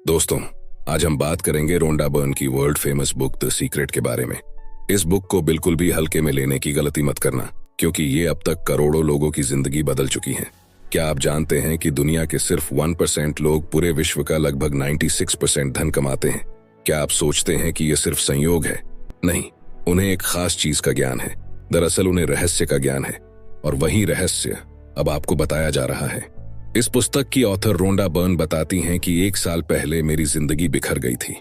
दोस्तों, आज हम बात करेंगे रोंडा बर्न की world famous book the secret के बारे में। इस बुक को बिल्कुल भी हल्के में लेने की गलती मत करना, क्योंकि ये अब तक करोड़ों लोगों की जिंदगी बदल चुकी है। क्या आप जानते हैं कि दुनिया के सिर्फ 1% लोग पूरे विश्व का लगभग 96% धन कमाते हैं? क्या आप सोचते हैं कि यह सिर्फ संयोग है? नहीं, उन्हें एक खास चीज का ज्ञान है। दरअसल उन्हें रहस्य का ज्ञान है, और वही रहस्य अब आपको बताया जा रहा है। इस पुस्तक की ऑथर रोंडा बर्न बताती हैं कि 1 साल पहले मेरी जिंदगी बिखर गई थी।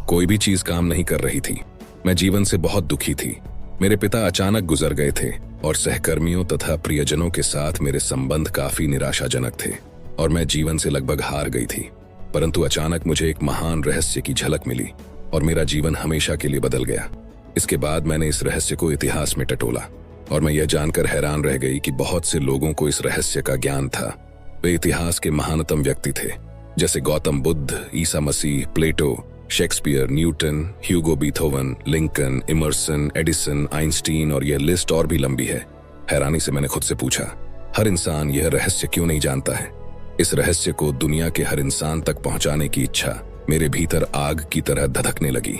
कोई भी चीज काम नहीं कर रही थी। मैं जीवन से बहुत दुखी थी। मेरे पिता अचानक गुजर गए थे और सहकर्मियों तथा प्रियजनों के साथ मेरे संबंध काफी निराशाजनक थे और मैं जीवन से लगभग हार गई थी। परंतु अचानक मुझे एक महान रहस्य की झलक मिली और मेरा जीवन हमेशा के लिए बदल गया। इसके बाद मैंने इस रहस्य को इतिहास में टटोला और मैं यह जानकर हैरान रह गई कि बहुत से लोगों को इस रहस्य का ज्ञान था। वे इतिहास के महानतम व्यक्ति थे, जैसे Gautam Buddha, Isa Masih, Plato, Shakespeare, Newton, Hugo Beethoven, Lincoln, Emerson, Edison, Einstein, और यह लिस्ट और भी लंबी है। हैरानी से मैंने खुद से पूछा, हर इंसान यह रहस्य क्यों नहीं जानता है? इस रहस्य को दुनिया के हर इंसान तक पहुंचाने की इच्छा मेरे भीतर आग की तरह धधकने लगी,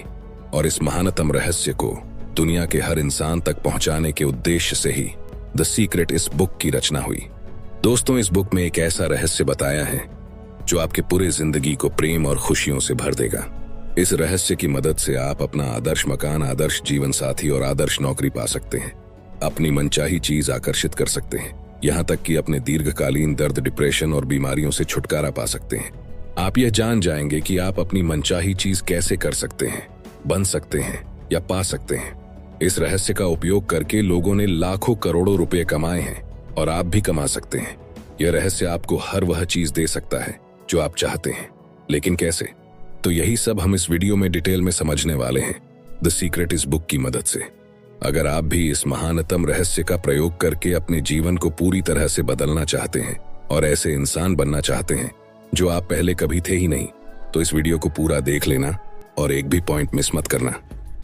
और इस महानतम रहस्य को दुनिया के हर इंसान तक पहुंचाने के उद्देश्य से ही द सीक्रेट इस बुक की रचना हुई। दोस्तों, इस बुक में एक ऐसा रहस्य बताया है जो आपके पूरे जिंदगी को प्रेम और खुशियों से भर देगा। इस रहस्य की मदद से आप अपना आदर्श मकान, आदर्श जीवन साथी और आदर्श नौकरी पा सकते हैं। अपनी मनचाही चीज आकर्षित कर सकते हैं, यहाँ तक कि अपने दीर्घकालीन दर्द, डिप्रेशन और बीमारियों से छुटकारा पा सकते हैं। आप यह जान जाएंगे कि आप अपनी मनचाही चीज कैसे कर सकते हैं, बन सकते हैं या पा सकते हैं। इस रहस्य का उपयोग करके लोगों ने लाखों करोड़ों रुपए कमाए हैं और आप भी कमा सकते हैं। यह रहस्य आपको हर वह चीज दे सकता है जो आप चाहते हैं, लेकिन कैसे? तो यही सब हम इस वीडियो में डिटेल में समझने वाले हैं द सीक्रेट इस बुक की मदद से। अगर आप भी इस महानतम रहस्य का प्रयोग करके अपने जीवन को पूरी तरह से बदलना चाहते हैं और ऐसे इंसान बनना चाहते हैं जो आप पहले कभी थे ही नहीं, तो इस वीडियो को पूरा देख लेना और एक भी पॉइंट मिस मत करना।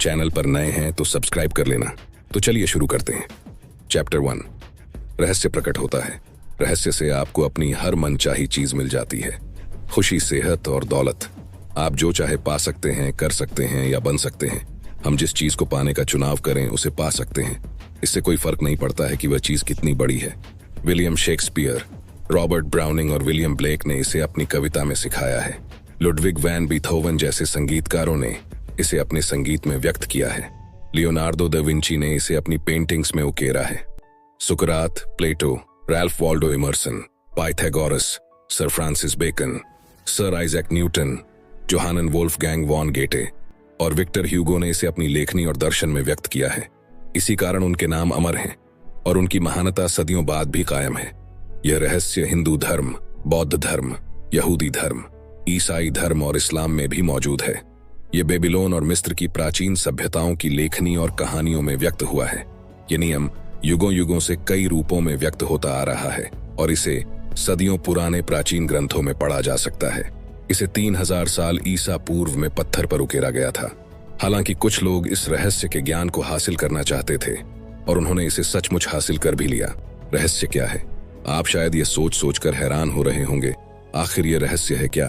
चैनल पर नए हैं तो सब्सक्राइब कर लेना। तो चलिए शुरू करते हैं। चैप्टर 1, रहस्य प्रकट होता है। रहस्य से आपको अपनी हर मनचाही चीज मिल जाती है। खुशी, सेहत और दौलत। आप जो चाहे पा सकते हैं, कर सकते हैं या बन सकते हैं। हम जिस चीज को पाने का चुनाव करें उसे पा सकते हैं। इससे कोई फर्क नहीं पड़ता है कि वह चीज कितनी बड़ी है। विलियम शेक्सपियर, रॉबर्ट ब्राउनिंग और विलियम ब्लेक ने इसे अपनी कविता में सिखाया है। लुडविग वैन बीथोवन जैसे संगीतकारों ने इसे अपने संगीत में व्यक्त किया है। लियोनार्डो दा विंची ने इसे अपनी पेंटिंग्स में उकेरा है। सुकरात, Plato, Ralph Waldo Emerson, Pythagoras, sir Francis Bacon, sir Isaac Newton, Johann Wolfgang von Goethe और विक्टर ह्यूगो ने इसे अपनी लेखनी और दर्शन में व्यक्त किया है। इसी कारण उनके नाम अमर हैं और उनकी महानता सदियों बाद भी कायम है। यह रहस्य हिंदू धर्म, बौद्ध धर्म, यहूदी धर्म, ईसाई धर्म और इस्लाम में भी मौजूद है। यह बेबीलोन और मिस्र की प्राचीन सभ्यताओं की लेखनी और कहानियों में व्यक्त हुआ है। ये नियम युगों युगों से कई रूपों में व्यक्त होता आ रहा है और इसे सदियों पुराने प्राचीन ग्रंथों में पढ़ा जा सकता है। इसे 3000 साल ईसा पूर्व में पत्थर पर उकेरा गया था। हालांकि कुछ लोग इस रहस्य के ज्ञान को हासिल करना चाहते थे और उन्होंने इसे सचमुच हासिल कर भी लिया। रहस्य क्या है? आप शायद ये सोच सोचकर हैरान हो रहे होंगे, आखिर ये रहस्य है क्या?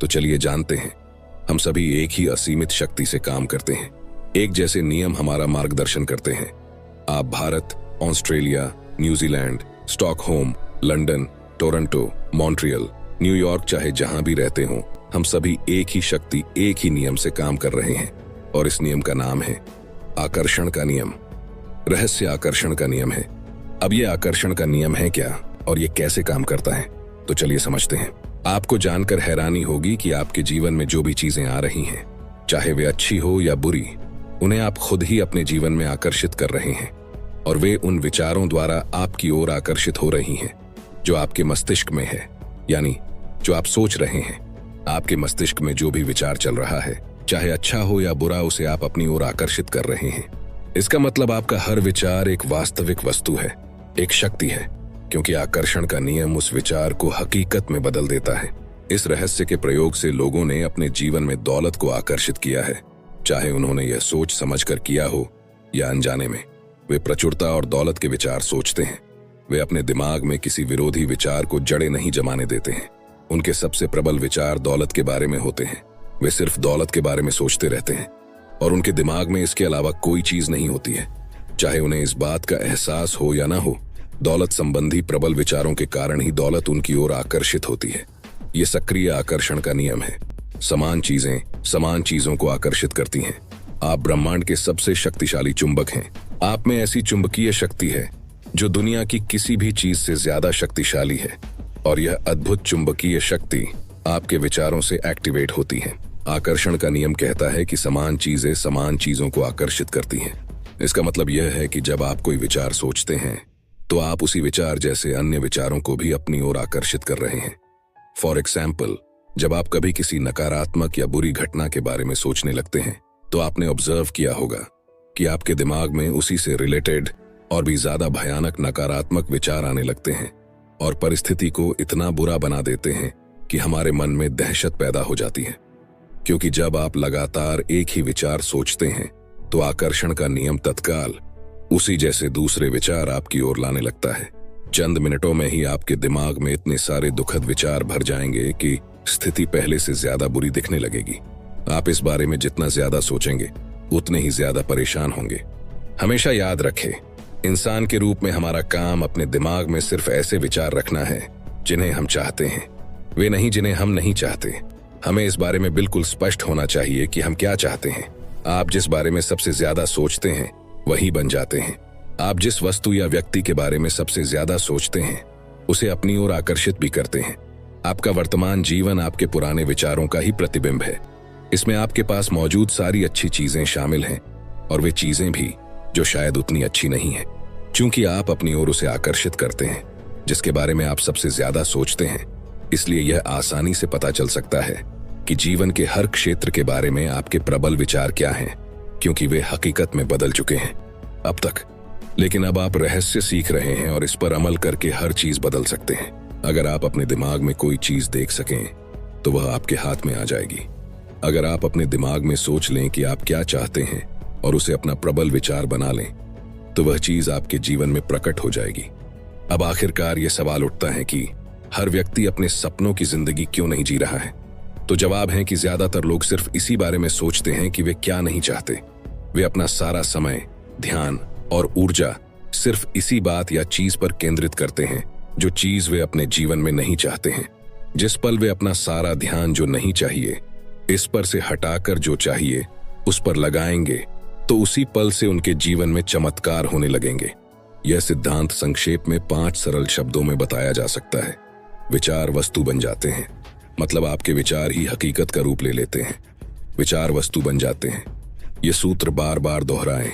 तो चलिए जानते हैं। हम सभी एक ही असीमित शक्ति से काम करते हैं। एक जैसे नियम हमारा मार्गदर्शन करते हैं। आप Bharat, Australia, New Zealand, Stockholm, London, Toronto, Montreal, New York, चाहे जहां भी रहते हों, हम सभी एक ही शक्ति, एक ही नियम से काम कर रहे हैं और इस नियम का नाम है आकर्षण का नियम। रहस्य आकर्षण का नियम है। अब यह आकर्षण का नियम है क्या और यह कैसे काम करता है? तो चलिए समझते हैं। आपको जानकर हैरानी होगी कि आपके जीवन में जो भी चीजें आ रही हैं, चाहे वे अच्छी हो या बुरी, उन्हें आप खुद ही अपने जीवन में आकर्षित कर रहे हैं और वे उन विचारों द्वारा आपकी ओर आकर्षित हो रही हैं जो आपके मस्तिष्क में है, यानी जो आप सोच रहे हैं। आपके मस्तिष्क में जो भी विचार चल रहा है, चाहे अच्छा हो या बुरा, उसे आप अपनी ओर आकर्षित कर रहे हैं। इसका मतलब आपका हर विचार एक वास्तविक वस्तु है, एक शक्ति है, क्योंकि आकर्षण का नियम उस विचार को हकीकत में बदल देता है। इस रहस्य के प्रयोग से लोगों ने अपने जीवन में दौलत को आकर्षित किया है, चाहे उन्होंने यह सोच समझकर किया हो या अनजाने में। वे प्रचुरता और दौलत के विचार सोचते हैं। वे अपने दिमाग में किसी विरोधी विचार को जड़ें नहीं जमाने देते हैं। उनके सबसे प्रबल विचार दौलत के बारे में होते हैं वे सिर्फ दौलत के बारे में सोचते रहते हैं और उनके दिमाग में इसके अलावा कोई चीज नहीं होती है। चाहे उन्हें इस बात का एहसास हो या ना हो, दौलत संबंधी प्रबल विचारों के कारण ही दौलत उनकी ओर आकर्षित होती है। ये सक्रिय आकर्षण का नियम है। समान चीजें समान चीजों को आकर्षित करती हैं। आप ब्रह्मांड के सबसे शक्तिशाली चुंबक हैं। आप में ऐसी चुंबकीय शक्ति है जो दुनिया की किसी भी चीज से ज्यादा शक्तिशाली है, और यह अद्भुत चुंबकीय शक्ति आपके विचारों से एक्टिवेट होती है। आकर्षण का नियम कहता है कि समान चीजें समान चीजों को आकर्षित करती हैं। इसका मतलब यह है कि जब आप कोई विचार सोचते हैं तो आप उसी विचार जैसे अन्य विचारों को भी अपनी ओर आकर्षित कर रहे हैं। फॉर एग्जाम्पल, जब आप कभी किसी नकारात्मक या बुरी घटना के बारे में सोचने लगते हैं तो आपने ऑब्जर्व किया होगा कि आपके दिमाग में उसी से रिलेटेड और भी ज्यादा भयानक नकारात्मक विचार आने लगते हैं और परिस्थिति को इतना बुरा बना देते हैं कि हमारे मन में दहशत पैदा हो जाती है। क्योंकि जब आप लगातार एक ही विचार सोचते हैं तो आकर्षण का नियम तत्काल उसी जैसे दूसरे विचार आपकी ओर लाने लगता है। चंद मिनटों में ही आपके दिमाग में इतने सारे दुखद विचार भर जाएंगे कि स्थिति पहले से ज्यादा बुरी दिखने लगेगी। आप इस बारे में जितना ज्यादा सोचेंगे उतने ही ज्यादा परेशान होंगे। हमेशा याद रखें, इंसान के रूप में हमारा काम अपने दिमाग में सिर्फ ऐसे विचार रखना है जिन्हें हम चाहते हैं, वे नहीं जिन्हें हम नहीं चाहते। हमें इस बारे में बिल्कुल स्पष्ट होना चाहिए कि हम क्या चाहते हैं। आप जिस बारे में सबसे ज्यादा सोचते हैं वही बन जाते हैं। आप जिस वस्तु या व्यक्ति के बारे में सबसे ज्यादा सोचते हैं उसे अपनी ओर आकर्षित भी करते हैं। आपका वर्तमान जीवन आपके पुराने विचारों का ही प्रतिबिंब है। इसमें आपके पास मौजूद सारी अच्छी चीजें शामिल हैं और वे चीजें भी जो शायद उतनी अच्छी नहीं है। क्योंकि आप अपनी ओर उसे आकर्षित करते हैं जिसके बारे में आप सबसे ज्यादा सोचते हैं, इसलिए यह आसानी से पता चल सकता है कि जीवन के हर क्षेत्र के बारे में आपके प्रबल विचार क्या हैं, क्योंकि वे हकीकत में बदल चुके हैं अब तक। लेकिन अब आप रहस्य सीख रहे हैं और इस पर अमल करके हर चीज बदल सकते हैं। अगर आप अपने दिमाग में कोई चीज देख सकें तो वह आपके हाथ में आ जाएगी। अगर आप अपने दिमाग में सोच लें कि आप क्या चाहते हैं और उसे अपना प्रबल विचार बना लें तो वह चीज आपके जीवन में प्रकट हो जाएगी। अब आखिरकार यह सवाल उठता है कि हर व्यक्ति अपने सपनों की जिंदगी क्यों नहीं जी रहा है? तो जवाब है कि ज्यादातर लोग सिर्फ इसी बारे में सोचते हैं कि वे क्या नहीं चाहते। वे अपना सारा समय, ध्यान और ऊर्जा सिर्फ इसी बात या चीज पर केंद्रित करते हैं जो चीज वे अपने जीवन में नहीं चाहते हैं। जिस पल वे अपना सारा ध्यान जो नहीं चाहिए इस पर से हटाकर जो चाहिए उस पर लगाएंगे तो उसी पल से उनके जीवन में चमत्कार होने लगेंगे। यह सिद्धांत संक्षेप में 5 सरल शब्दों में बताया जा सकता है। विचार वस्तु बन जाते हैं, मतलब आपके विचार ही हकीकत का रूप ले लेते हैं। विचार वस्तु बन जाते हैं। ये सूत्र बार बार दोहराएं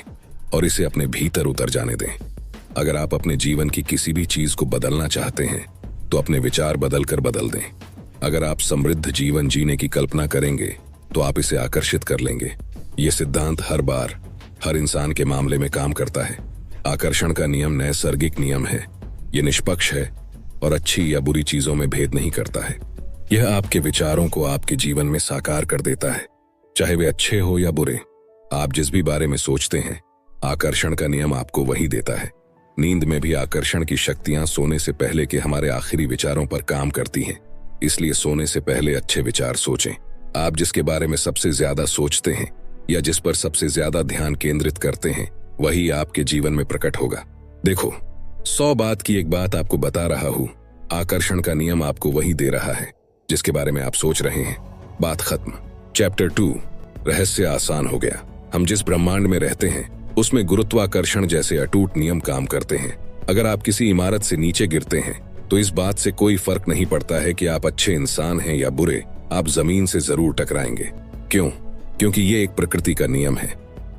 और इसे अपने भीतर उतर जाने दें। अगर आप अपने जीवन की किसी भी चीज को बदलना चाहते हैं तो अपने विचार बदलकर बदल दें। अगर आप समृद्ध जीवन जीने की कल्पना करेंगे तो आप इसे आकर्षित कर लेंगे। ये सिद्धांत हर बार हर इंसान के मामले में काम करता है। आकर्षण का नियम नैसर्गिक नियम है। ये निष्पक्ष है और अच्छी या बुरी चीजों में भेद नहीं करता है। यह आपके विचारों को आपके जीवन में साकार कर देता है, चाहे वे अच्छे हो या बुरे। आप जिस भी बारे में सोचते हैं आकर्षण का नियम आपको वही देता है। नींद में भी आकर्षण की शक्तियां सोने से पहले के हमारे आखिरी विचारों पर काम करती हैं। इसलिए सोने से पहले अच्छे विचार सोचें। आप जिसके बारे में सबसे ज्यादा सोचते हैं या जिस पर सबसे ज्यादा ध्यान केंद्रित करते हैं वही आपके जीवन में प्रकट होगा। देखो, 100 बात की एक बात आपको बता रहा हूं। आकर्षण का नियम आपको वही दे रहा है जिसके बारे में आप सोच रहे हैं। बात खत्म। चैप्टर 2, रहस्य आसान हो गया। हम जिस ब्रह्मांड में रहते हैं उसमें गुरुत्वाकर्षण जैसे अटूट नियम काम करते हैं। अगर आप किसी इमारत से नीचे गिरते हैं तो इस बात से कोई फर्क नहीं पड़ता है कि आप अच्छे इंसान हैं या बुरे, आप जमीन से जरूर टकराएंगे। क्यों? क्योंकि ये एक प्रकृति का नियम है।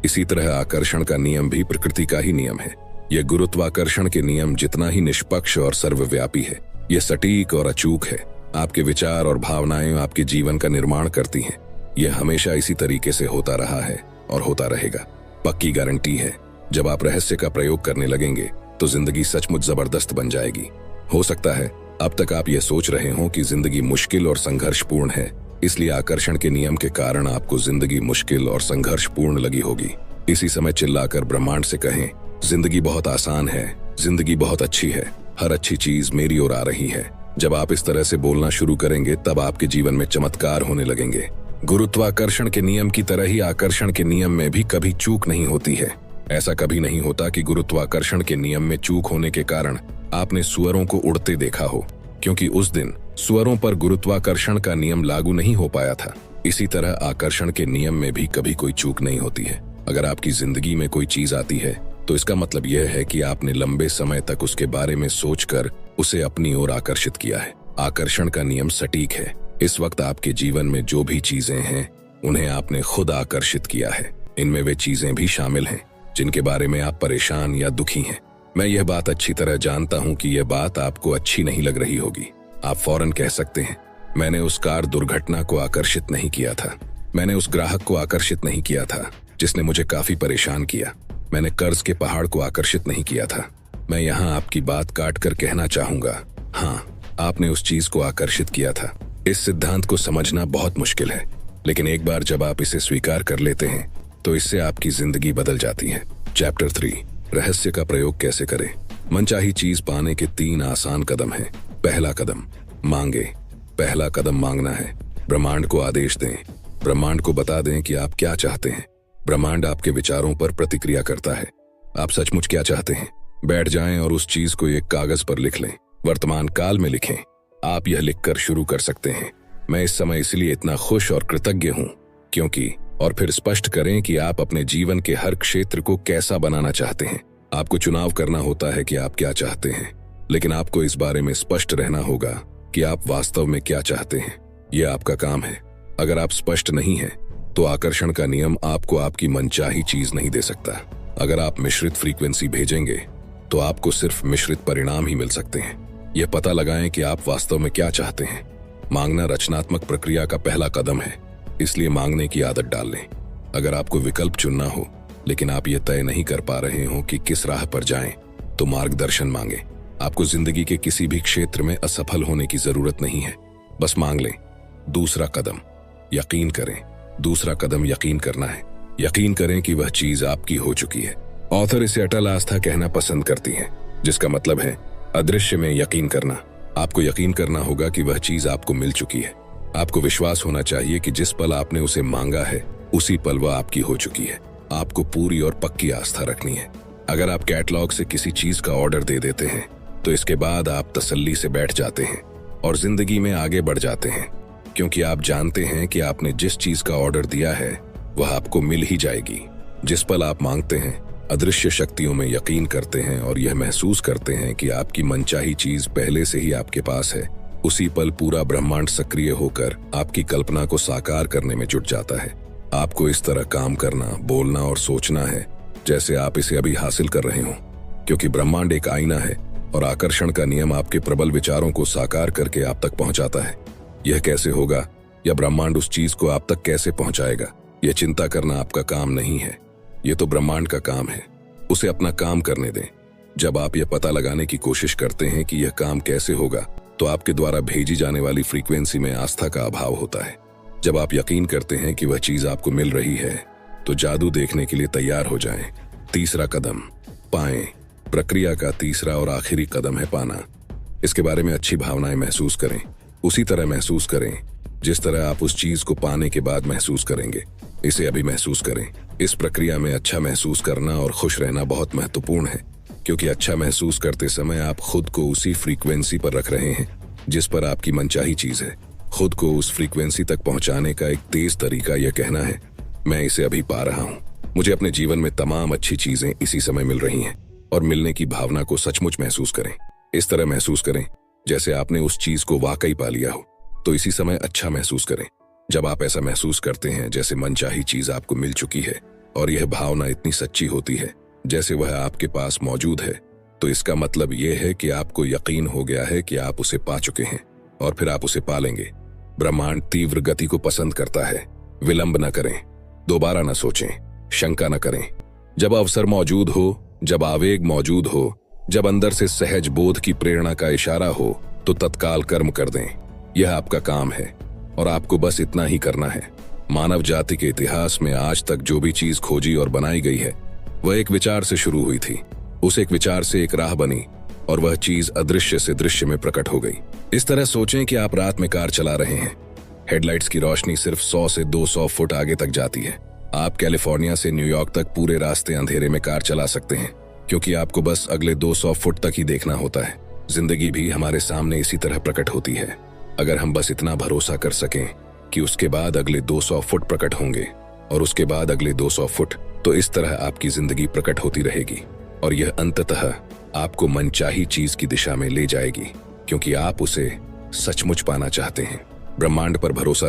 इसी तरह आकर्षण का नियम भी प्रकृति का ही नियम है। यह गुरुत्वाकर्षण के नियम जितना ही निष्पक्ष और सर्वव्यापी है, यह सटीक और अचूक है। आपके विचार और भावनाएं आपके जीवन का निर्माण करती हैं। यह हमेशा इसी तरीके से होता रहा है और होता रहेगा। पक्की गारंटी है, जब आप रहस्य का प्रयोग करने लगेंगे तो जिंदगी सचमुच जबरदस्त बन जाएगी। हो सकता है अब तक आप ये सोच रहे हो कि जिंदगी मुश्किल और संघर्षपूर्ण है, इसलिए आकर्षण के नियम के कारण आपको जिंदगी मुश्किल और संघर्षपूर्ण लगी होगी। इसी समय चिल्लाकर ब्रह्मांड से कहें, जिंदगी बहुत आसान है, जिंदगी बहुत अच्छी है, हर अच्छी चीज मेरी ओर आ रही है। जब आप इस तरह से बोलना शुरू करेंगे तब आपके जीवन में चमत्कार होने लगेंगे। गुरुत्वाकर्षण के नियम की तरह ही आकर्षण के नियम में भी कभी चूक नहीं होती है। ऐसा कभी नहीं होता कि गुरुत्वाकर्षण के नियम में चूक होने के कारण आपने सूअरों को उड़ते देखा हो, क्योंकि उस दिन सूअरों पर गुरुत्वाकर्षण का नियम लागू नहीं हो पाया था। इसी तरह आकर्षण के नियम में भी कभी कोई चूक नहीं होती है। अगर आपकी जिंदगी में कोई चीज आती है तो इसका मतलब यह है कि आपने लंबे समय तक उसके बारे में सोचकर उसे अपनी ओर आकर्षित किया है। आकर्षण का नियम सटीक है। इस वक्त आपके जीवन में जो भी चीजें हैं उन्हें आपने खुद आकर्षित किया है। इनमें वे चीजें भी शामिल हैं जिनके बारे में आप परेशान या दुखी हैं। मैं यह बात अच्छी तरह जानता हूं कि यह बात आपको अच्छी नहीं लग रही होगी। आप फौरन कह सकते हैं, मैंने उस कार दुर्घटना को आकर्षित नहीं किया था, मैंने उस ग्राहक को आकर्षित नहीं किया था जिसने मुझे काफी परेशान किया, मैंने कर्ज के पहाड़ को आकर्षित नहीं किया था। मैं यहाँ आपकी बात काट कर कहना चाहूंगा, हाँ, आपने उस चीज को आकर्षित किया था। इस सिद्धांत को समझना बहुत मुश्किल है, लेकिन एक बार जब आप इसे स्वीकार कर लेते हैं तो इससे आपकी जिंदगी बदल जाती है। चैप्टर 3, रहस्य का प्रयोग कैसे करें। मनचाही चीज पाने के 3 आसान कदम हैं। पहला कदम, मांगे। पहला कदम मांगना है। ब्रह्मांड को आदेश दें। ब्रह्मांड को बता दें कि आप क्या चाहते हैं। ब्रह्मांड आपके विचारों पर प्रतिक्रिया करता है। आप सचमुच क्या चाहते हैं? बैठ जाएं और उस चीज को एक कागज पर लिख लें। वर्तमान काल में लिखें। आप यह लिखकर शुरू कर सकते हैं, मैं इस समय इसलिए इतना खुश और कृतज्ञ हूं क्योंकि, और फिर स्पष्ट करें कि आप अपने जीवन के हर क्षेत्र को कैसा बनाना चाहते हैं। आपको चुनाव करना होता है कि आप क्या चाहते हैं, लेकिन आपको इस बारे में स्पष्ट रहना होगा कि आप वास्तव में क्या चाहते हैं। यह आपका काम है। अगर आप स्पष्ट नहीं हैं, तो आकर्षण का नियम आपको आपकी मनचाही चीज नहीं दे सकता। अगर आप मिश्रित फ्रीक्वेंसी भेजेंगे तो आपको सिर्फ मिश्रित परिणाम ही मिल सकते हैं। यह पता लगाएं कि आप वास्तव में क्या चाहते हैं। मांगना रचनात्मक प्रक्रिया का पहला कदम है, इसलिए मांगने की आदत डाल लें। अगर आपको विकल्प चुनना हो लेकिन आप ये तय नहीं कर पा रहे हो कि किस राह पर जाएं, तो मार्गदर्शन मांगें। आपको जिंदगी के किसी भी क्षेत्र में असफल होने की जरूरत नहीं है, बस मांग लें। दूसरा कदम, यकीन करें। दूसरा कदम यकीन करना है। यकीन करें कि वह चीज आपकी हो चुकी है। ऑथर इसे अटल आस्था कहना पसंद करती हैं, जिसका मतलब है अदृश्य में यकीन करना। आपको यकीन करना होगा कि वह चीज आपको मिल चुकी है। आपको विश्वास होना चाहिए कि जिस पल आपने उसे मांगा है उसी पल वह आपकी हो चुकी है। आपको पूरी और पक्की आस्था रखनी है। अगर आप कैटलॉग से किसी चीज का ऑर्डर दे देते हैं तो इसके बाद आप तसल्ली से बैठ जाते हैं और जिंदगी में आगे बढ़ जाते हैं, क्योंकि आप जानते हैं कि आपने जिस चीज का ऑर्डर दिया है वह आपको मिल ही जाएगी। जिस पल आप मांगते हैं, अदृश्य शक्तियों में यकीन करते हैं और यह महसूस करते हैं कि आपकी मनचाही चीज पहले से ही आपके पास है, उसी पल पूरा ब्रह्मांड सक्रिय होकर आपकी कल्पना को साकार करने में जुट जाता है। आपको इस तरह काम करना, बोलना और सोचना है जैसे आप इसे अभी हासिल कर रहे हो, क्योंकि ब्रह्मांड एक आईना है और आकर्षण का नियम आपके प्रबल विचारों को साकार करके आप तक पहुंचाता है। यह कैसे होगा या ब्रह्मांड उस चीज को आप तक कैसे पहुंचाएगा, यह चिंता करना आपका काम नहीं है। यह तो ब्रह्मांड का काम है। उसे अपना काम करने दें। जब आप यह पता लगाने की कोशिश करते हैं कि यह काम कैसे होगा, तो आपके द्वारा भेजी जाने वाली फ्रीक्वेंसी में आस्था का अभाव होता है। जब आप यकीन करते हैं कि वह चीज आपको मिल रही है, तो जादू देखने के लिए तैयार हो जाएं। तीसरा कदम, पाएं। प्रक्रिया का तीसरा और आखिरी कदम है पाना। इसके बारे में अच्छी भावनाएं महसूस करें। उसी तरह महसूस करें जिस तरह आप उस चीज को पाने के बाद महसूस करेंगे। इसे अभी महसूस करें। इस प्रक्रिया में अच्छा महसूस करना और खुश रहना बहुत महत्वपूर्ण है, क्योंकि अच्छा महसूस करते समय आप खुद को उसी फ्रीक्वेंसी पर रख रहे हैं जिस पर आपकी मनचाही चीज है। खुद को उस फ्रीक्वेंसी तक पहुंचाने का एक तेज तरीका यह कहना है, मैं इसे अभी पा रहा हूं। मुझे अपने जीवन में तमाम अच्छी चीजें इसी समय मिल रही हैं। और मिलने की भावना को सचमुच महसूस करें। इस तरह महसूस करें जैसे आपने उस चीज को वाकई पा लिया हो। तो इसी समय अच्छा महसूस करें। जब आप ऐसा महसूस करते हैं जैसे मनचाही चीज आपको मिल चुकी है और यह भावना इतनी सच्ची होती है जैसे वह आपके पास मौजूद है, तो इसका मतलब यह है कि आपको यकीन हो गया है कि आप उसे पा चुके हैं और फिर आप उसे पालेंगे। ब्रह्मांड तीव्र गति को पसंद करता है। विलंब न करें, दोबारा न सोचें, शंका न करें। जब अवसर मौजूद हो, जब आवेग मौजूद हो, जब अंदर से सहज बोध की प्रेरणा का इशारा हो, तो तत्काल कर्म कर दें। यह आपका काम है और आपको बस इतना ही करना है। मानव जाति के इतिहास में आज तक जो भी चीज खोजी और बनाई गई है वह एक विचार से शुरू हुई थी। उस एक विचार से एक राह बनी और वह चीज अदृश्य से दृश्य में प्रकट हो गई। इस तरह सोचें कि आप रात में कार चला रहे हैं। हेडलाइट्स की रोशनी सिर्फ 100 से 200 फुट आगे तक जाती है। आप कैलिफोर्निया से न्यूयॉर्क तक पूरे रास्ते अंधेरे में कार चला सकते हैं, क्योंकि आपको बस अगले 200 फुट तक ही देखना होता है। जिंदगी भी हमारे सामने इसी तरह प्रकट होती है। अगर हम बस इतना भरोसा कर सकें कि उसके बाद अगले 200 फुट प्रकट होंगे और उसके बाद अगले 200 फुट, तो इस तरह आपकी जिंदगी प्रकट होती रहेगी और यह अंततः आपको मनचाही चीज की दिशा में ले जाएगी, क्योंकि आप उसे सचमुच पाना चाहते हैं। ब्रह्मांड पर भरोसा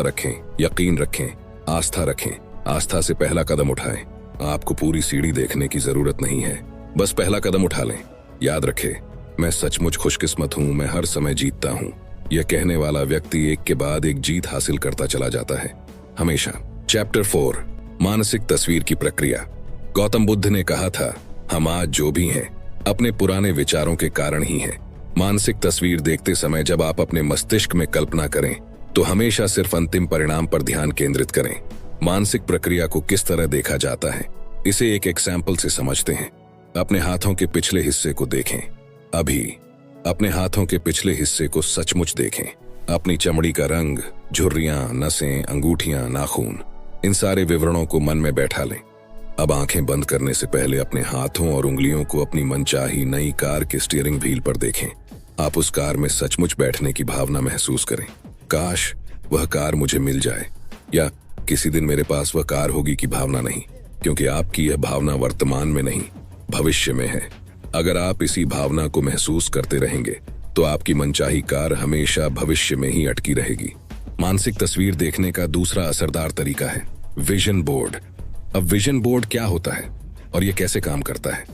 रखें, यकीन रखें, आस्था रखें। आस्था से पहला कदम उठाएं। आपको पूरी सीढ़ी देखने की जरूरत नहीं है, बस पहला कदम उठा लें। याद रखें, मैं सचमुच खुशकिस्मत हूं, मैं हर समय जीतता हूं। यह कहने वाला व्यक्ति एक के बाद एक जीत हासिल करता चला जाता है, हमेशा। चैप्टर 4, मानसिक तस्वीर की प्रक्रिया। गौतम बुद्ध ने कहा था, हम आज जो भी हैं अपने पुराने विचारों के कारण ही हैं। मानसिक तस्वीर देखते समय जब आप अपने मस्तिष्क में कल्पना करें तो हमेशा सिर्फ अंतिम परिणाम पर ध्यान केंद्रित करें। मानसिक प्रक्रिया को किस तरह देखा जाता है, इसे एक एग्जाम्पल से समझते हैं। अपने हाथों के पिछले हिस्से को देखें। अभी अपने हाथों के पिछले हिस्से को सचमुच देखें। अपनी चमड़ी का रंग, झुर्रियां, नसें, अंगूठियां, नाखून, इन सारे विवरणों को मन में बैठा लें। अब आंखें बंद करने से पहले अपने हाथों और उंगलियों को अपनी मनचाही नई कार के स्टीयरिंग व्हील पर देखें। आप उस कार में सचमुच बैठने की भावना महसूस करें। काश वह कार मुझे मिल जाए, या किसी दिन मेरे पास वह कार होगी की भावना नहीं, क्योंकि आपकी यह भावना वर्तमान में नहीं, भविष्य में है। अगर आप इसी भावना को महसूस करते रहेंगे तो आपकी मनचाही कार हमेशा भविष्य में ही अटकी रहेगी। मानसिक तस्वीर देखने का दूसरा असरदार तरीका है विजन बोर्ड। अब विजन बोर्ड क्या होता है और ये कैसे काम करता है,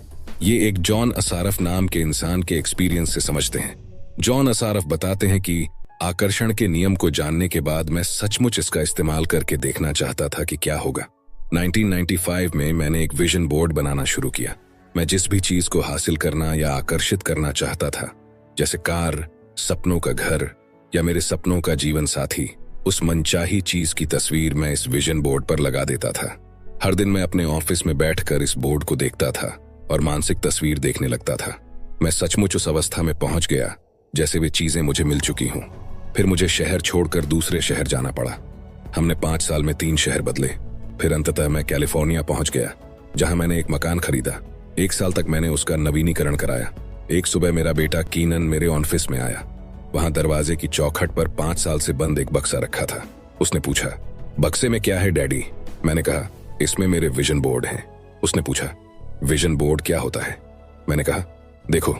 ये एक जॉन असारफ नाम के इंसान के एक्सपीरियंस से समझते हैं। जॉन असारफ बताते हैं कि आकर्षण के नियम को जानने के बाद मैं सचमुच इसका इस्तेमाल करके देखना चाहता था कि क्या होगा। 1995 में मैंने एक विजन बोर्ड बनाना शुरू किया। मैं जिस भी चीज को हासिल करना या आकर्षित करना चाहता था, जैसे कार, सपनों का घर या मेरे सपनों का जीवन साथी, उस मनचाही चीज की तस्वीर मैं इस विजन बोर्ड पर लगा देता था। हर दिन मैं अपने ऑफिस में बैठकर इस बोर्ड को देखता था और मानसिक तस्वीर देखने लगता था। मैं सचमुच उस अवस्था में पहुंच गया जैसे वे चीजें मुझे मिल चुकी हों। फिर मुझे शहर छोड़कर दूसरे शहर जाना पड़ा। हमने 5 साल में 3 शहर बदले। फिर अंततः मैं कैलिफोर्निया पहुंच गया, जहां मैंने एक मकान खरीदा। 1 साल तक मैंने उसका नवीनीकरण कराया। एक सुबह मेरा बेटा कीनन मेरे ऑफिस में आया। वहां दरवाजे की चौखट पर 5 साल से बंद एक बक्सा रखा था। उसने पूछा, बक्से में क्या है डैडी? मैंने कहा, इसमें मेरे विजन बोर्ड हैं। उसने पूछा, विजन बोर्ड क्या होता है? मैंने कहा, देखो,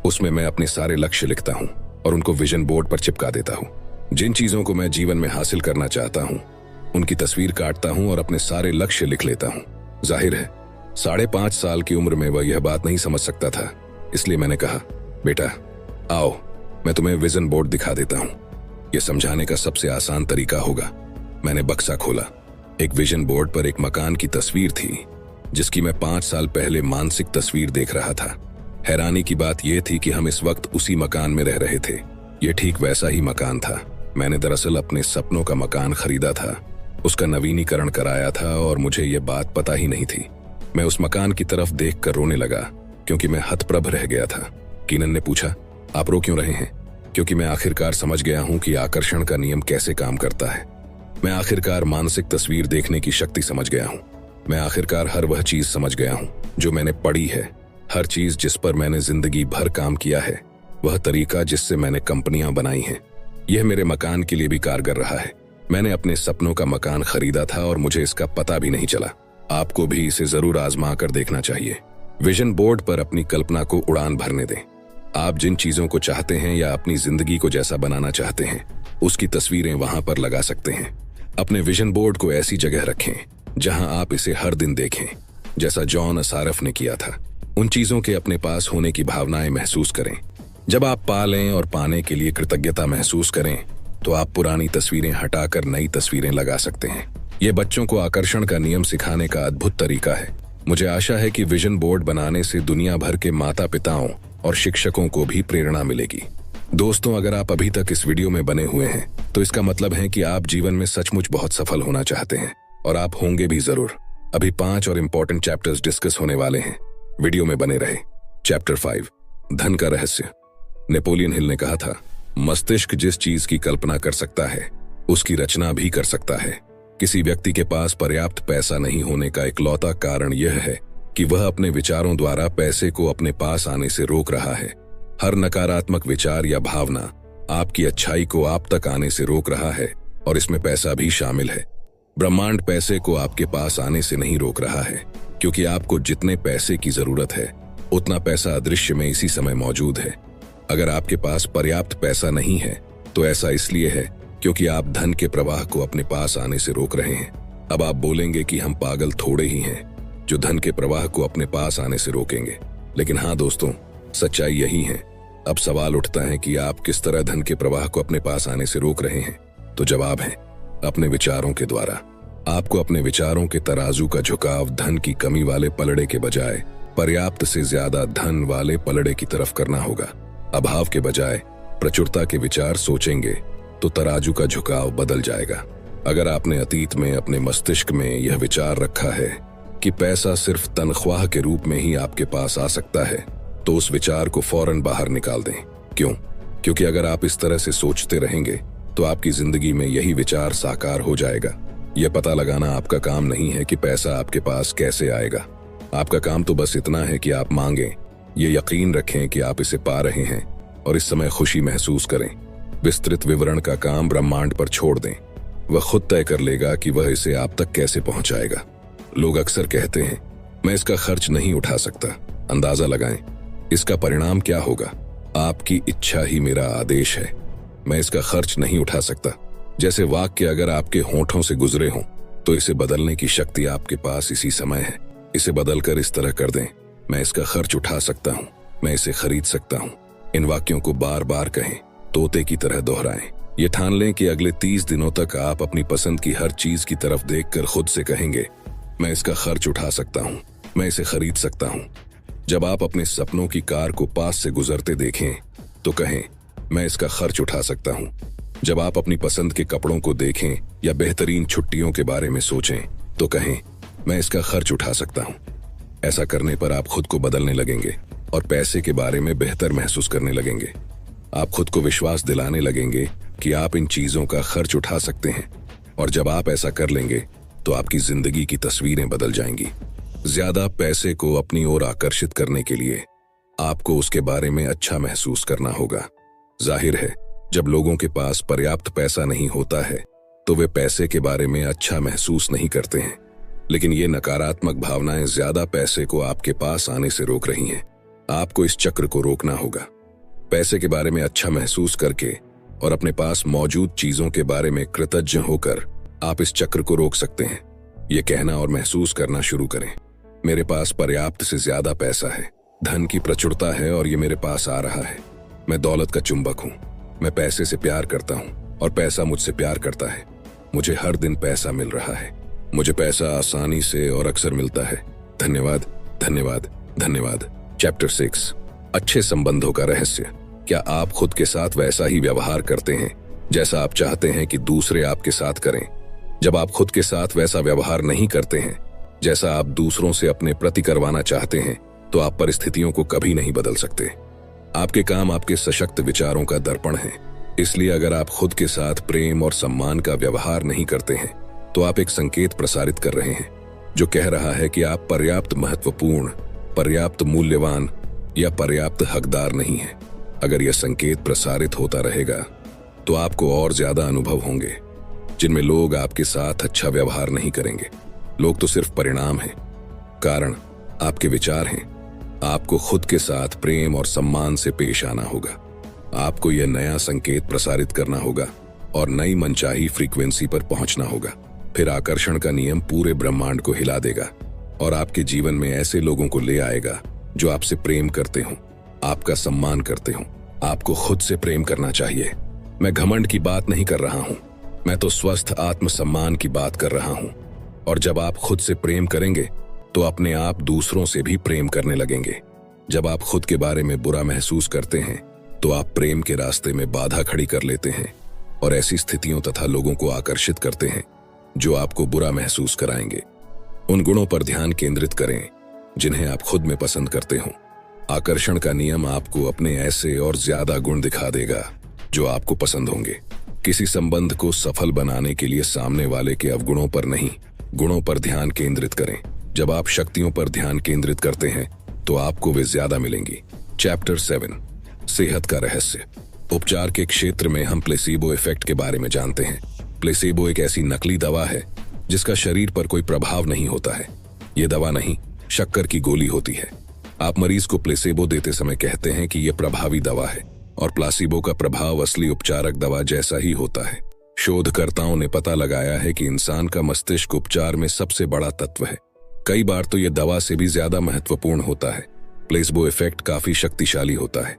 उसमें मैं अपने सारे लक्ष्य लिखता हूं और उनको विजन बोर्ड पर चिपका देता हूं। जिन चीजों को मैं जीवन में हासिल करना चाहता हूं उनकी तस्वीर काटता हूं और अपने सारे लक्ष्य लिख लेता हूं। जाहिर है 5.5 साल की उम्र में वह यह बात नहीं समझ सकता था, इसलिए मैंने कहा, बेटा आओ, मैं तुम्हें विजन बोर्ड दिखा देता हूं। यह समझाने का सबसे आसान तरीका होगा। मैंने बक्सा खोला। एक विजन बोर्ड पर एक मकान की तस्वीर थी जिसकी मैं 5 साल पहले मानसिक तस्वीर देख रहा था। हैरानी की बात यह थी कि हम इस वक्त उसी मकान में रह रहे थे। यह ठीक वैसा ही मकान था। मैंने दरअसल अपने सपनों का मकान खरीदा था, उसका नवीनीकरण कराया था और मुझे यह बात पता ही नहीं थी। मैं उस मकान की तरफ देखकर रोने लगा क्योंकि मैं हतप्रभ रह गया था। कीनन ने पूछा, आप रो क्यों रहे हैं? क्योंकि मैं आखिरकार समझ गया हूं कि आकर्षण का नियम कैसे काम करता है। मैं आखिरकार मानसिक तस्वीर देखने की शक्ति समझ गया हूं। मैं आखिरकार हर वह चीज समझ गया हूं जो मैंने पढ़ी है, हर चीज जिस पर मैंने जिंदगी भर काम किया है, वह तरीका जिससे मैंने कंपनियां बनाई हैं। यह मेरे मकान के लिए भी कारगर रहा है। मैंने अपने सपनों का मकान खरीदा था और मुझे इसका पता भी नहीं चला। आपको भी इसे जरूर आजमा कर देखना चाहिए। विजन बोर्ड पर अपनी कल्पना को उड़ान भरने दें। आप जिन चीजों को चाहते हैं या अपनी जिंदगी को जैसा बनाना चाहते हैं, उसकी तस्वीरें वहां पर लगा सकते हैं। अपने विजन बोर्ड को ऐसी जगह रखें जहां आप इसे हर दिन देखें, जैसा जॉन असारफ ने किया था। उन चीजों के अपने पास होने की भावनाएं महसूस करें। जब आप पालें और पाने के लिए कृतज्ञता महसूस करें तो आप पुरानी तस्वीरें हटाकर नई तस्वीरें लगा सकते हैं। ये बच्चों को आकर्षण का नियम सिखाने का अद्भुत तरीका है। मुझे आशा है कि विजन बोर्ड बनाने से दुनिया भर के माता पिताओं और शिक्षकों को भी प्रेरणा मिलेगी। दोस्तों, अगर आप अभी तक इस वीडियो में बने हुए हैं तो इसका मतलब है कि आप जीवन में सचमुच बहुत सफल होना चाहते हैं, और आप होंगे भी जरूर। अभी 5 और इम्पोर्टेंट चैप्टर्स डिस्कस होने वाले हैं। वीडियो में बने रहे। चैप्टर 5, धन का रहस्य। नेपोलियन हिल ने कहा था, मस्तिष्क जिस चीज की कल्पना कर सकता है उसकी रचना भी कर सकता है। किसी व्यक्ति के पास पर्याप्त पैसा नहीं होने का इकलौता कारण यह है कि वह अपने विचारों द्वारा पैसे को अपने पास आने से रोक रहा है। हर नकारात्मक विचार या भावना आपकी अच्छाई को आप तक आने से रोक रहा है और इसमें पैसा भी शामिल है। ब्रह्मांड पैसे को आपके पास आने से नहीं रोक रहा है, क्योंकि आपको जितने पैसे की जरूरत है उतना पैसा अदृश्य में इसी समय मौजूद है। अगर आपके पास पर्याप्त पैसा नहीं है तो ऐसा इसलिए है क्योंकि आप धन के प्रवाह को अपने पास आने से रोक रहे हैं। अब आप बोलेंगे कि हम पागल थोड़े ही हैं जो धन के प्रवाह को अपने पास आने से रोकेंगे, लेकिन हाँ दोस्तों, सच्चाई यही है। अब सवाल उठता है कि आप किस तरह धन के प्रवाह को अपने पास आने से रोक रहे हैं। तो जवाब है अपने विचारों के द्वारा। आपको अपने विचारों के तराजू का झुकाव धन की कमी वाले पलड़े के बजाय पर्याप्त से ज्यादा धन वाले पलड़े की तरफ करना होगा। अभाव के बजाय प्रचुरता के विचार सोचेंगे तो तराजू का झुकाव बदल जाएगा। अगर आपने अतीत में अपने मस्तिष्क में यह विचार रखा है कि पैसा सिर्फ तनख्वाह के रूप में ही आपके पास आ सकता है, तो उस विचार को फौरन बाहर निकाल दें। क्यों? क्योंकि अगर आप इस तरह से सोचते रहेंगे तो आपकी जिंदगी में यही विचार साकार हो जाएगा। यह पता लगाना आपका काम नहीं है कि पैसा आपके पास कैसे आएगा। आपका काम तो बस इतना है कि आप मांगें, ये यकीन रखें कि आप इसे पा रहे हैं और इस समय खुशी महसूस करें। विस्तृत विवरण का काम ब्रह्मांड पर छोड़ दें। वह खुद तय कर लेगा कि वह इसे आप तक कैसे पहुंचाएगा। लोग अक्सर कहते हैं, मैं इसका खर्च नहीं उठा सकता। अंदाजा लगाएं, इसका परिणाम क्या होगा? आपकी इच्छा ही मेरा आदेश है। मैं इसका खर्च नहीं उठा सकता जैसे वाक्य अगर आपके होठों से गुजरे हों तो इसे बदलने की शक्ति आपके पास इसी समय है। इसे बदलकर इस तरह कर दें, मैं इसका खर्च उठा सकता हूँ, मैं इसे खरीद सकता हूँ। इन वाक्यों को बार बार कहें, तोते की तरह दोहराएं। ये ठान लें कि अगले 30 दिनों तक आप अपनी पसंद की हर चीज की तरफ देखकर खुद से कहेंगे, मैं इसका खर्च उठा सकता हूँ, मैं इसे खरीद सकता हूँ। जब आप अपने सपनों की कार को पास से गुजरते देखें तो कहें, मैं इसका खर्च उठा सकता हूँ। जब आप अपनी पसंद के कपड़ों को देखें या बेहतरीन छुट्टियों के बारे में सोचें तो कहें, मैं इसका खर्च उठा सकता हूँ। ऐसा करने पर आप खुद को बदलने लगेंगे और पैसे के बारे में बेहतर महसूस करने लगेंगे। आप खुद को विश्वास दिलाने लगेंगे कि आप इन चीजों का खर्च उठा सकते हैं, और जब आप ऐसा कर लेंगे तो आपकी जिंदगी की तस्वीरें बदल जाएंगी। ज्यादा पैसे को अपनी ओर आकर्षित करने के लिए आपको उसके बारे में अच्छा महसूस करना होगा। जाहिर है, जब लोगों के पास पर्याप्त पैसा नहीं होता है तो वे पैसे के बारे में अच्छा महसूस नहीं करते हैं, लेकिन ये नकारात्मक भावनाएं ज्यादा पैसे को आपके पास आने से रोक रही हैं। आपको इस चक्र को रोकना होगा। पैसे के बारे में अच्छा महसूस करके और अपने पास मौजूद चीजों के बारे में कृतज्ञ होकर आप इस चक्र को रोक सकते हैं। ये कहना और महसूस करना शुरू करें, मेरे पास पर्याप्त से ज्यादा पैसा है, धन की प्रचुरता है और ये मेरे पास आ रहा है। मैं दौलत का चुंबक हूँ। मैं पैसे से प्यार करता हूँ और पैसा मुझसे प्यार करता है। मुझे हर दिन पैसा मिल रहा है। मुझे पैसा आसानी से और अक्सर मिलता है। धन्यवाद, धन्यवाद, धन्यवाद। चैप्टर 6, अच्छे संबंधों का रहस्य। क्या आप खुद के साथ वैसा ही व्यवहार करते हैं जैसा आप चाहते हैं कि दूसरे आपके साथ करें? जब आप खुद के साथ वैसा व्यवहार नहीं करते हैं जैसा आप दूसरों से अपने प्रति करवाना चाहते हैं, तो आप परिस्थितियों को कभी नहीं बदल सकते। आपके काम आपके सशक्त विचारों का दर्पण है। इसलिए अगर आप खुद के साथ प्रेम और सम्मान का व्यवहार नहीं करते हैं तो आप एक संकेत प्रसारित कर रहे हैं जो कह रहा है कि आप पर्याप्त महत्वपूर्ण, पर्याप्त मूल्यवान या पर्याप्त हकदार नहीं है। अगर यह संकेत प्रसारित होता रहेगा तो आपको और ज्यादा अनुभव होंगे जिनमें लोग आपके साथ अच्छा व्यवहार नहीं करेंगे। लोग तो सिर्फ परिणाम हैं, कारण आपके विचार हैं। आपको खुद के साथ प्रेम और सम्मान से पेश आना होगा। आपको यह नया संकेत प्रसारित करना होगा और नई मनचाही फ्रीक्वेंसी पर पहुंचना होगा। फिर आकर्षण का नियम पूरे ब्रह्मांड को हिला देगा और आपके जीवन में ऐसे लोगों को ले आएगा जो आपसे प्रेम करते हों, आपका सम्मान करते हों। आपको खुद से प्रेम करना चाहिए। मैं घमंड की बात नहीं कर रहा हूं, मैं तो स्वस्थ आत्मसम्मान की बात कर रहा हूं। और जब आप खुद से प्रेम करेंगे तो अपने आप दूसरों से भी प्रेम करने लगेंगे। जब आप खुद के बारे में बुरा महसूस करते हैं तो आप प्रेम के रास्ते में बाधा खड़ी कर लेते हैं और ऐसी स्थितियों तथा लोगों को आकर्षित करते हैं जो आपको बुरा महसूस कराएंगे। उन गुणों पर ध्यान केंद्रित करें जिन्हें आप खुद में पसंद करते हो। आकर्षण का नियम आपको अपने ऐसे और ज्यादा गुण दिखा देगा जो आपको पसंद होंगे। किसी संबंध को सफल बनाने के लिए सामने वाले के अवगुणों पर नहीं, गुणों पर ध्यान केंद्रित करें। जब आप शक्तियों पर ध्यान केंद्रित करते हैं तो आपको वे ज्यादा मिलेंगी। चैप्टर 7, सेहत का रहस्य। उपचार के क्षेत्र में हम प्लेसीबो इफेक्ट के बारे में जानते हैं। प्लेसीबो एक ऐसी नकली दवा है जिसका शरीर पर कोई प्रभाव नहीं होता है। ये दवा नहीं, शक्कर की गोली होती है। आप मरीज को प्लेसीबो देते समय कहते हैं कि यह प्रभावी दवा है, और प्लासीबो का प्रभाव असली उपचारक दवा जैसा ही होता है। शोधकर्ताओं ने पता लगाया है कि इंसान का मस्तिष्क उपचार में सबसे बड़ा तत्व है। कई बार तो यह दवा से भी ज्यादा महत्वपूर्ण होता है। प्लेसीबो इफेक्ट काफी शक्तिशाली होता है।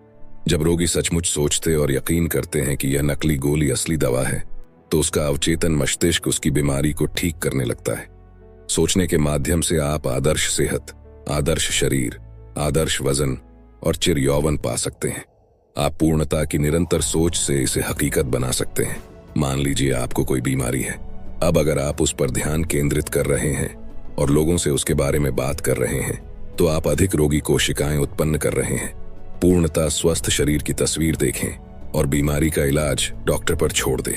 जब रोगी सचमुच सोचते और यकीन करते हैं कि यह नकली गोली असली दवा है, तो उसका अवचेतन मस्तिष्क उसकी बीमारी को ठीक करने लगता है। सोचने के माध्यम से आप आदर्श सेहत, आदर्श शरीर, आदर्श वजन और चिर यौवन पा सकते हैं। आप पूर्णता की निरंतर सोच से इसे हकीकत बना सकते हैं। मान लीजिए आपको कोई बीमारी है। अब अगर आप उस पर ध्यान केंद्रित कर रहे हैं और लोगों से उसके बारे में बात कर रहे हैं, तो आप अधिक रोगी कोशिकाएं उत्पन्न कर रहे हैं। पूर्णता स्वस्थ शरीर की तस्वीर देखें और बीमारी का इलाज डॉक्टर पर छोड़ दें।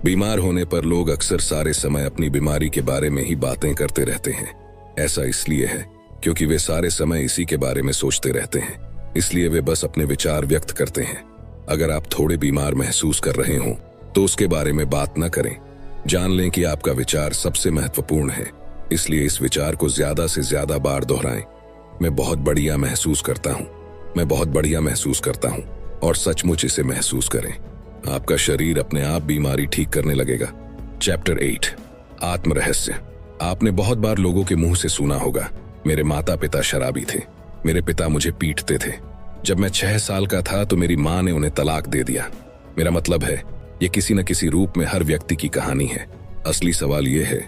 बीमार होने पर लोग अक्सर सारे समय अपनी बीमारी के बारे में ही बातें करते रहते हैं। ऐसा इसलिए है क्योंकि वे सारे समय इसी के बारे में सोचते रहते हैं, इसलिए वे बस अपने विचार व्यक्त करते हैं। अगर आप थोड़े बीमार महसूस कर रहे हों तो उसके बारे में बात न करें। जान लें कि आपका विचार सबसे महत्वपूर्ण है, इसलिए इस विचार को ज्यादा से ज्यादा बार दोहराएं। मैं बहुत बढ़िया महसूस करता हूँ, मैं बहुत बढ़िया महसूस करता हूँ, और सचमुच इसे महसूस करें। आपका शरीर अपने आप बीमारी ठीक करने लगेगा। चैप्टर 8, आत्म रहस्य। आपने बहुत बार लोगों के मुंह से सुना होगा, मेरे माता पिता शराबी थे, मेरे पिता मुझे पीटते थे, जब मैं 6 साल का था तो मेरी माँ ने उन्हें तलाक दे दिया। मेरा मतलब है, ये किसी न किसी रूप में हर व्यक्ति की कहानी है। असली सवाल ये है,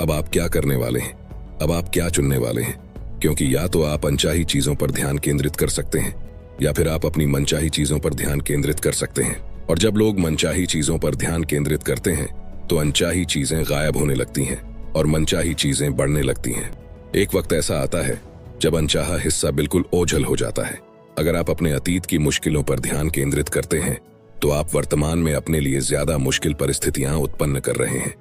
अब आप क्या करने वाले हैं? अब आप क्या चुनने वाले हैं? क्योंकि या तो आप अनचाही चीजों पर ध्यान केंद्रित कर सकते हैं, या फिर आप अपनी मनचाही चीजों पर ध्यान केंद्रित कर सकते हैं। और जब लोग मनचाही चीजों पर ध्यान केंद्रित करते हैं तो अनचाही चीजें गायब होने लगती हैं और मनचाही चीजें बढ़ने लगती हैं। एक वक्त ऐसा आता है जब अनचाहा हिस्सा बिल्कुल ओझल हो जाता है। अगर आप अपने अतीत की मुश्किलों पर ध्यान केंद्रित करते हैं तो आप वर्तमान में अपने लिए ज्यादा मुश्किल परिस्थितियां उत्पन्न कर रहे हैं।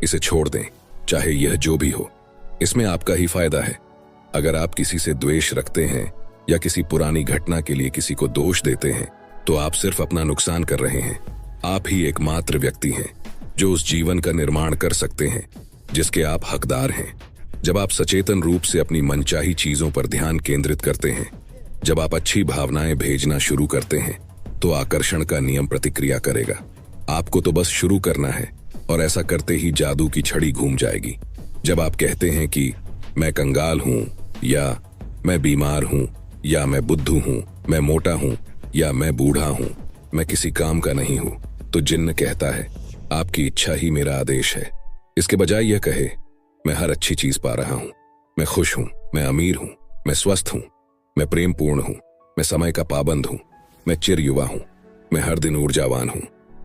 इसे छोड़ दें, चाहे यह जो भी हो, इसमें आपका ही फायदा है। अगर आप किसी से द्वेष रखते हैं या किसी पुरानी घटना के लिए किसी को दोष देते हैं तो आप सिर्फ अपना नुकसान कर रहे हैं। आप ही एकमात्र व्यक्ति हैं जो उस जीवन का निर्माण कर सकते हैं जिसके आप हकदार हैं। जब आप सचेतन रूप से अपनी मनचाही चीजों पर ध्यान केंद्रित करते हैं, जब आप अच्छी भावनाएं भेजना शुरू करते हैं, तो आकर्षण का नियम प्रतिक्रिया करेगा। आपको तो बस शुरू करना है, और ऐसा करते ही जादू की छड़ी घूम जाएगी। जब आप कहते हैं कि मैं कंगाल हूं, या मैं बीमार हूं, या मैं बुद्धू हूं, मैं मोटा हूं, या मैं बूढ़ा हूं, मैं किसी काम का नहीं हूं, तो जिन्न कहता है आपकी इच्छा ही मेरा आदेश है। इसके बजाय यह कहे मैं हर अच्छी चीज पा रहा हूं, मैं खुश हूं, मैं अमीर हूं, मैं स्वस्थ हूं, मैं प्रेम पूर्ण हूं, मैं समय का पाबंद हूं, मैं चिर युवा हूं, मैं हर दिन ऊर्जावान हूं,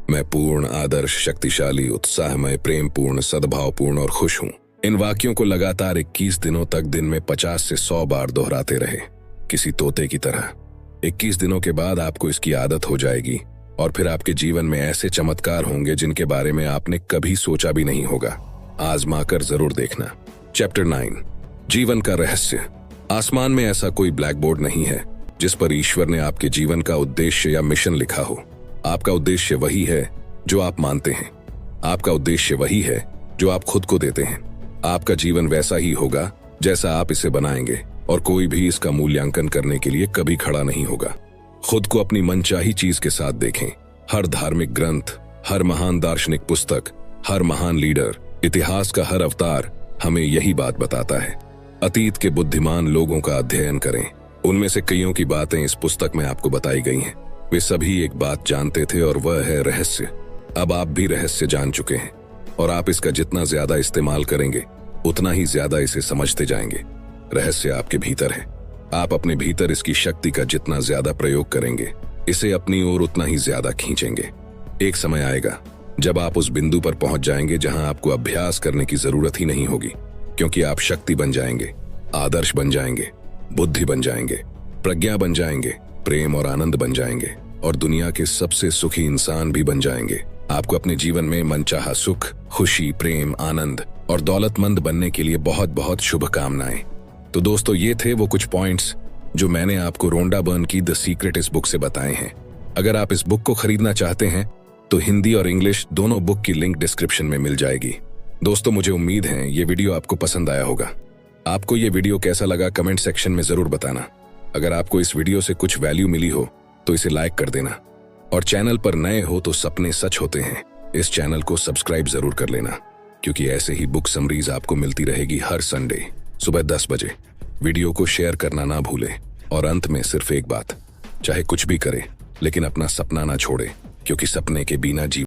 मैं पूर्ण, आदर्श, शक्तिशाली, उत्साहमय, प्रेम पूर्ण, सद्भावपूर्ण और खुश हूं। इन वाक्यों को लगातार 21 दिनों तक दिन में 50 से 100 बार दोहराते रहे, किसी तोते की तरह। 21 दिनों के बाद आपको इसकी आदत हो जाएगी, और फिर आपके जीवन में ऐसे चमत्कार होंगे जिनके बारे में आपने कभी सोचा भी नहीं होगा। आजमा कर जरूर देखना। चैप्टर 9, जीवन का रहस्य। आसमान में ऐसा कोई ब्लैक बोर्ड नहीं है जिस पर ईश्वर ने आपके जीवन का उद्देश्य या मिशन लिखा हो। आपका उद्देश्य वही है जो आप मानते हैं। आपका उद्देश्य वही है जो आप खुद को देते हैं। आपका जीवन वैसा ही होगा जैसा आप इसे बनाएंगे, और कोई भी इसका मूल्यांकन करने के लिए कभी खड़ा नहीं होगा। खुद को अपनी मनचाही चीज के साथ देखें। हर धार्मिक ग्रंथ, हर महान दार्शनिक पुस्तक, हर महान लीडर, इतिहास का हर अवतार हमें यही बात बताता है। अतीत के बुद्धिमान लोगों का अध्ययन करें। उनमें से कईयों की बातें इस पुस्तक में आपको बताई गई हैं। वे सभी एक बात जानते थे, और वह है रहस्य। अब आप भी रहस्य जान चुके हैं, और आप इसका जितना ज्यादा इस्तेमाल करेंगे उतना ही ज्यादा इसे समझते जाएंगे। रहस्य आपके भीतर है। आप अपने भीतर इसकी शक्ति का जितना ज्यादा प्रयोग करेंगे, इसे अपनी ओर उतना ही ज्यादा खींचेंगे। एक समय आएगा जब आप उस बिंदु पर पहुंच जाएंगे जहां आपको अभ्यास करने की जरूरत ही नहीं होगी, क्योंकि आप शक्ति बन जाएंगे, आदर्श बन जाएंगे, बुद्धि बन जाएंगे, प्रज्ञा बन जाएंगे, प्रेम और आनंद बन जाएंगे। और दुनिया के सबसे सुखी इंसान भी बन जाएंगे। आपको अपने जीवन में मनचाहा सुख, खुशी, प्रेम, आनंद और दौलतमंद बनने के लिए बहुत बहुत शुभकामनाएं। तो दोस्तों, ये थे वो कुछ पॉइंट्स जो मैंने आपको रोंडा बर्न की द सीक्रेट इस बुक से बताए हैं। अगर आप इस बुक को खरीदना चाहते हैं तो हिंदी और इंग्लिश दोनों बुक की लिंक डिस्क्रिप्शन में मिल जाएगी। दोस्तों, मुझे उम्मीद है ये वीडियो आपको पसंद आया होगा। आपको ये वीडियो कैसा लगा कमेंट सेक्शन में जरूर बताना। अगर आपको इस वीडियो से कुछ वैल्यू मिली हो तो इसे लाइक कर देना, और चैनल पर नए हो तो सपने सच होते हैं इस चैनल को सब्सक्राइब जरूर कर लेना, क्योंकि ऐसे ही बुक समरीज आपको मिलती रहेगी हर संडे सुबह 10 बजे। वीडियो को शेयर करना ना भूलें। और अंत में सिर्फ एक बात, चाहे कुछ भी करे लेकिन अपना सपना ना छोड़े, क्योंकि सपने के बिना जीवन